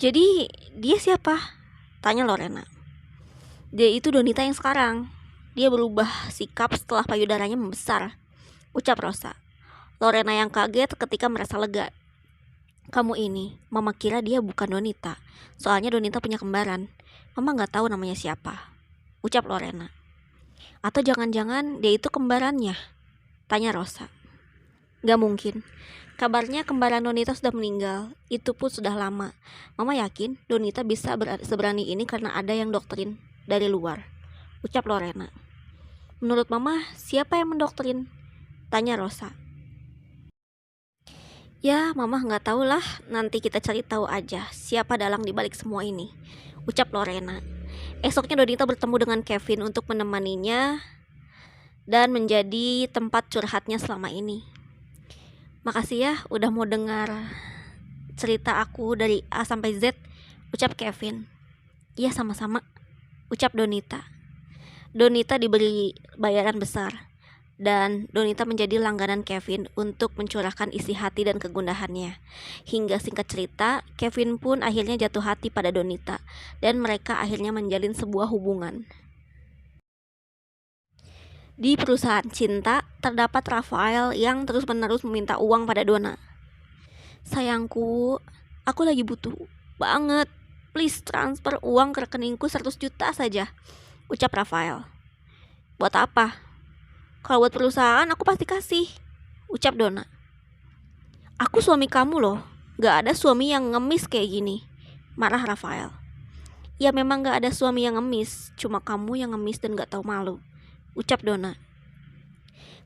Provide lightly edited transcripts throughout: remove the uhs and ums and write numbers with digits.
Jadi dia siapa? Tanya Lorena. Dia itu Donita yang sekarang. Dia berubah sikap setelah payudaranya membesar, ucap Rosa. Lorena yang kaget ketika merasa lega. Kamu ini, Mama kira dia bukan Donita. Soalnya Donita punya kembaran. Mama gak tahu namanya siapa, ucap Lorena. Atau jangan-jangan dia itu kembarannya? Tanya Rosa. Gak mungkin. Kabarnya kembaran Donita sudah meninggal. Itu pun sudah lama. Mama yakin Donita bisa seberani ini karena ada yang doktrin dari luar, ucap Lorena. Menurut Mama, siapa yang mendoktrin? Tanya Rosa. Ya, Mama nggak tahu lah. Nanti kita cari tahu aja siapa dalang dibalik semua ini, ucap Lorena. Esoknya Donita bertemu dengan Kevin untuk menemaninya dan menjadi tempat curhatnya selama ini. Makasih ya udah mau dengar cerita aku dari A sampai Z, ucap Kevin. Iya sama-sama, ucap Donita. Donita diberi bayaran besar dan Donita menjadi langganan Kevin untuk mencurahkan isi hati dan kegundahannya. Hingga singkat cerita, Kevin pun akhirnya jatuh hati pada Donita dan mereka akhirnya menjalin sebuah hubungan. Di perusahaan cinta, terdapat Rafael yang terus-menerus meminta uang pada Donna. Sayangku, aku lagi butuh banget. Please transfer uang ke rekeningku 100 juta saja, ucap Rafael. Buat apa? Kalau buat perusahaan aku pasti kasih, ucap Donna. Aku suami kamu loh, gak ada suami yang ngemis kayak gini, marah Rafael. Ya memang gak ada suami yang ngemis, cuma kamu yang ngemis dan gak tahu malu, ucap Donna.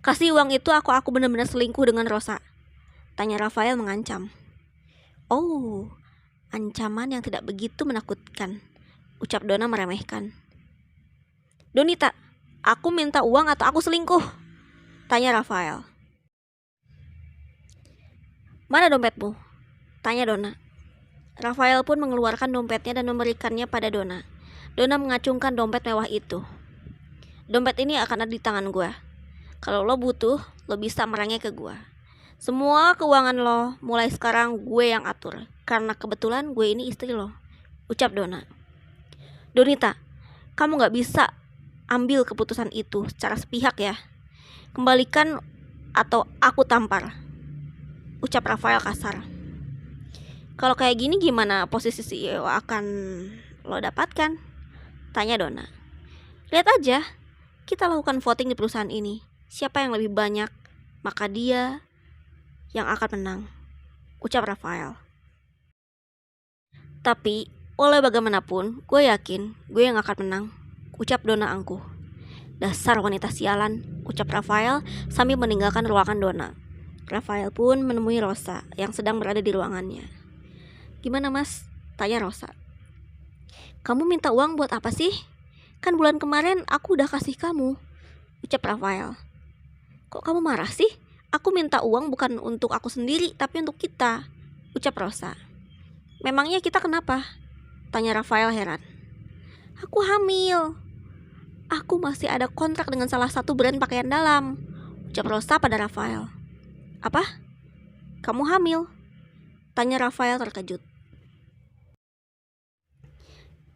Kasih uang itu aku benar-benar selingkuh dengan Rosa, tanya Rafael mengancam. Oh, ancaman yang tidak begitu menakutkan, ucap Donna meremehkan. Donita, aku minta uang atau aku selingkuh? Tanya Rafael. Mana dompetmu? Tanya Donna. Rafael pun mengeluarkan dompetnya dan memberikannya pada Donna. Donna mengacungkan dompet mewah itu. Dompet ini akan ada di tangan gue. Kalau lo butuh, lo bisa merangnya ke gue. Semua keuangan lo mulai sekarang gue yang atur, karena kebetulan gue ini istri lo, ucap Donna. Donita, kamu gak bisa ambil keputusan itu secara sepihak ya. Kembalikan atau aku tampar, ucap Rafael kasar. Kalau kayak gini gimana posisi CEO akan lo dapatkan? Tanya Donna. Lihat aja, kita lakukan voting di perusahaan ini. Siapa yang lebih banyak, maka dia yang akan menang, ucap Rafael. Tapi, oleh bagaimanapun, gue yakin gue yang akan menang, ucap Donna angkuh. Dasar wanita sialan, ucap Rafael sambil meninggalkan ruangan Donna. Rafael pun menemui Rosa yang sedang berada di ruangannya. Gimana mas? Tanya Rosa. Kamu minta uang buat apa sih? Kan bulan kemarin aku udah kasih kamu, ucap Rafael. Kok kamu marah sih? Aku minta uang bukan untuk aku sendiri, tapi untuk kita, ucap Rosa. Memangnya kita kenapa? Tanya Rafael heran. Aku hamil. Aku masih ada kontrak dengan salah satu brand pakaian dalam, ucap Rosa pada Rafael. Apa? Kamu hamil? Tanya Rafael terkejut.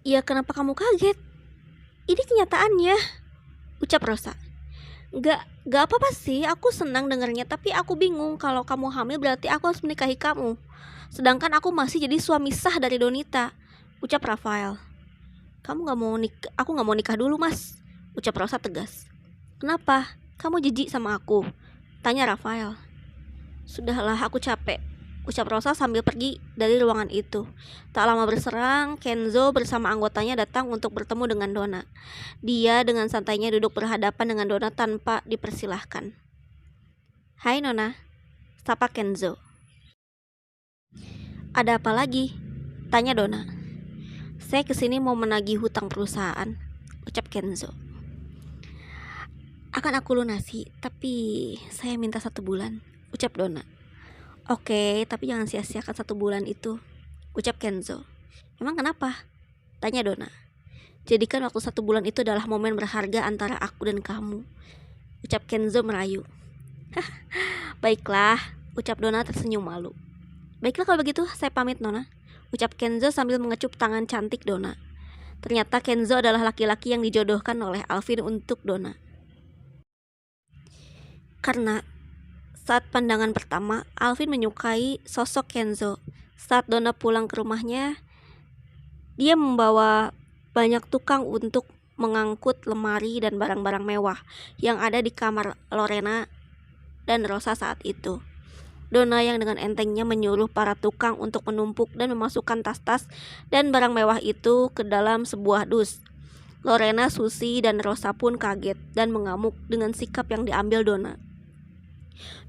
Ya kenapa kamu kaget? Ini kenyataannya, ucap Rosa. Gak apa-apa sih, aku senang dengarnya, tapi aku bingung. Kalau kamu hamil berarti aku harus menikahi kamu. Sedangkan aku masih jadi suami sah dari Donita, ucap Rafael. Aku gak mau nikah dulu mas, ucap Rosa tegas. Kenapa? Kamu jijik sama aku? Tanya Rafael. Sudahlah, aku capek, ucap Rosa sambil pergi dari ruangan itu. Tak lama berserang, Kenzo bersama anggotanya datang untuk bertemu dengan Donna. Dia dengan santainya duduk berhadapan dengan Donna tanpa dipersilahkan. Hai Nona, sapa Kenzo. Ada apa lagi? Tanya Donna. Saya kesini mau menagih hutang perusahaan, ucap Kenzo. Akan aku lunasi, tapi saya minta 1 bulan, ucap Donna. Oke, tapi jangan sia-siakan 1 bulan itu, ucap Kenzo. Emang kenapa? Tanya Donna. Jadikan waktu 1 bulan itu adalah momen berharga antara aku dan kamu, ucap Kenzo merayu. Baiklah, ucap Donna tersenyum malu. Baiklah kalau begitu, saya pamit Nona, ucap Kenzo sambil mengecup tangan cantik Donna. Ternyata Kenzo adalah laki-laki yang dijodohkan oleh Alvin untuk Donna. Karena saat pandangan pertama, Alvin menyukai sosok Kenzo. Saat Donna pulang ke rumahnya, dia membawa banyak tukang untuk mengangkut lemari dan barang-barang mewah yang ada di kamar Lorena dan Rosa saat itu. Donna yang dengan entengnya menyuruh para tukang untuk menumpuk dan memasukkan tas-tas dan barang mewah itu ke dalam sebuah dus. Lorena, Susi, dan Rosa pun kaget dan mengamuk dengan sikap yang diambil Donna.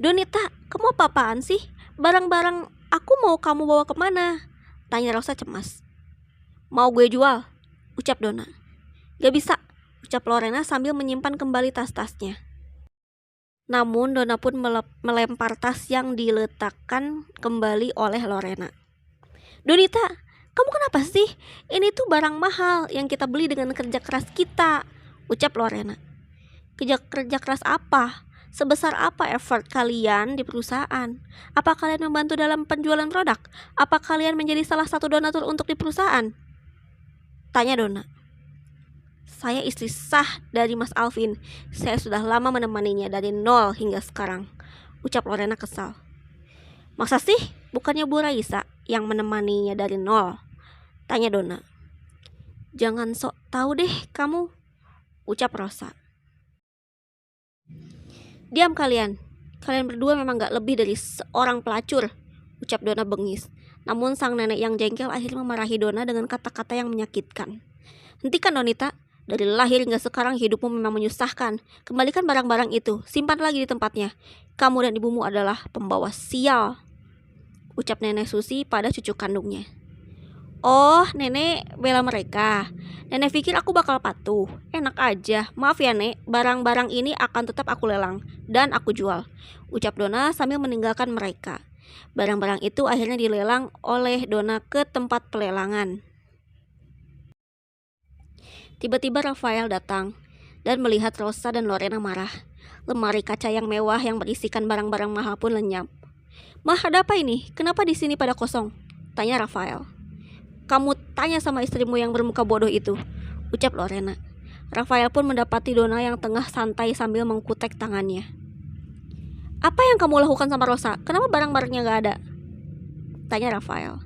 "Donita, kamu apa-apaan sih? Barang-barang aku mau kamu bawa kemana?" tanya Rosa cemas. "Mau gue jual," ucap Donna. "Gak bisa," ucap Lorena sambil menyimpan kembali tas-tasnya. Namun Donna pun melempar tas yang diletakkan kembali oleh Lorena. "Donita, kamu kenapa sih? Ini tuh barang mahal yang kita beli dengan kerja keras kita," ucap Lorena. Kerja keras apa? Sebesar apa effort kalian di perusahaan? Apa kalian membantu dalam penjualan produk? Apa kalian menjadi salah satu donatur untuk di perusahaan? Tanya Donna. "Saya istri sah dari Mas Alvin. Saya sudah lama menemaninya dari nol hingga sekarang," ucap Lorena kesal. "Masa sih bukannya Bu Raisa yang menemaninya dari nol?" tanya Donna. "Jangan sok tahu deh kamu," ucap Rosa. "Diam kalian. Kalian berdua memang gak lebih dari seorang pelacur," ucap Donna bengis. Namun sang nenek yang jengkel akhirnya memarahi Donna dengan kata-kata yang menyakitkan. "Hentikan Donita. Dari lahir hingga sekarang hidupmu memang menyusahkan. Kembalikan barang-barang itu. Simpan lagi di tempatnya. Kamu dan ibumu adalah pembawa sial," ucap nenek Susi pada cucu kandungnya. "Oh, nenek bela mereka. Nenek pikir aku bakal patuh. Enak aja. Maaf ya, Nek. Barang-barang ini akan tetap aku lelang dan aku jual," ucap Donna sambil meninggalkan mereka. Barang-barang itu akhirnya dilelang oleh Donna ke tempat pelelangan. Tiba-tiba Rafael datang dan melihat Rosa dan Lorena marah. Lemari kaca yang mewah yang berisikan barang-barang mahal pun lenyap. "Mah, ada apa ini? Kenapa di sini pada kosong?" tanya Rafael. "Kamu tanya sama istrimu yang bermuka bodoh itu," ucap Lorena. Rafael pun mendapati Donna yang tengah santai sambil mengkutek tangannya. "Apa yang kamu lakukan sama Rosa? Kenapa barang-barangnya gak ada?" tanya Rafael.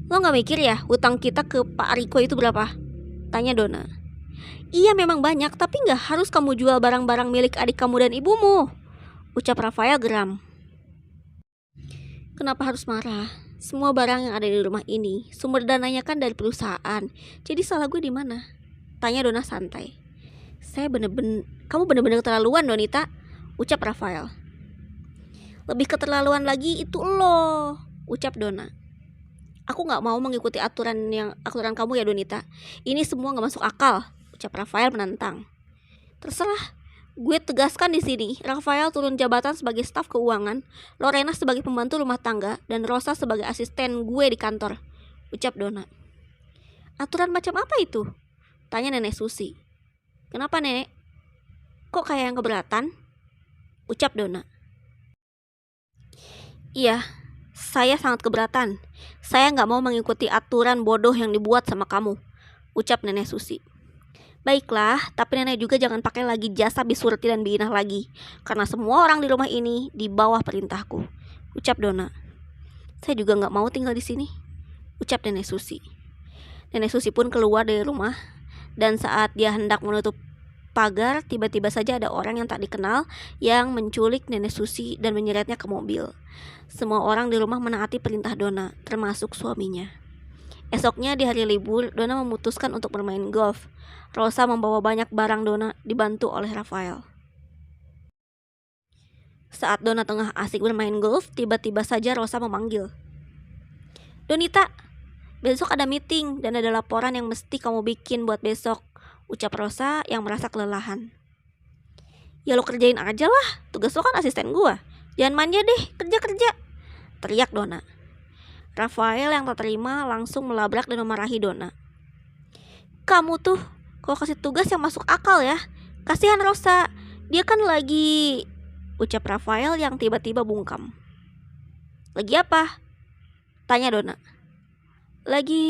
"Lo gak mikir ya hutang kita ke Pak Riko itu berapa?" tanya Donna. "Iya memang banyak, tapi gak harus kamu jual barang-barang milik adik kamu dan ibumu," ucap Rafael geram. "Kenapa harus marah? Semua barang yang ada di rumah ini sumber dananya kan dari perusahaan. Jadi salah gue di mana?" tanya Donna santai. Kamu bener-bener keterlaluan, Donita," ucap Rafael. "Lebih keterlaluan lagi itu lo," ucap Donna. "Aku gak mau mengikuti aturan kamu ya, Donita. Ini semua gak masuk akal," ucap Rafael menantang. "Terserah. Gue tegaskan di sini, Rafael turun jabatan sebagai staf keuangan, Lorena sebagai pembantu rumah tangga, dan Rosa sebagai asisten gue di kantor," ucap Donna. "Aturan macam apa itu?" tanya nenek Susi. "Kenapa, Nenek? Kok kayak yang keberatan?" ucap Donna. "Iya, saya sangat keberatan. Saya gak mau mengikuti aturan bodoh yang dibuat sama kamu," ucap nenek Susi. "Baiklah, tapi nenek juga jangan pakai lagi jasa Bisurti dan Biinah lagi, karena semua orang di rumah ini di bawah perintahku," ucap Donna. "Saya juga gak mau tinggal di sini," ucap nenek Susi. Nenek Susi pun keluar dari rumah, dan saat dia hendak menutup pagar, tiba-tiba saja ada orang yang tak dikenal yang menculik nenek Susi dan menyeretnya ke mobil. Semua orang di rumah menaati perintah Donna, termasuk suaminya. Esoknya di hari libur, Donna memutuskan untuk bermain golf. Rosa membawa banyak barang Donna dibantu oleh Rafael. Saat Donna tengah asik bermain golf, tiba-tiba saja Rosa memanggil. "Donita, besok ada meeting dan ada laporan yang mesti kamu bikin buat besok," ucap Rosa yang merasa kelelahan. "Ya lo kerjain aja lah, tugas lo kan asisten gua. Jangan manja deh, kerja-kerja," teriak Donna. Rafael yang tak terima langsung melabrak dan memarahi Donna. "Kamu tuh kalau kasih tugas yang masuk akal ya. Kasihan Rosa, dia kan lagi," ucap Rafael yang tiba-tiba bungkam. "Lagi apa?" tanya Donna. lagi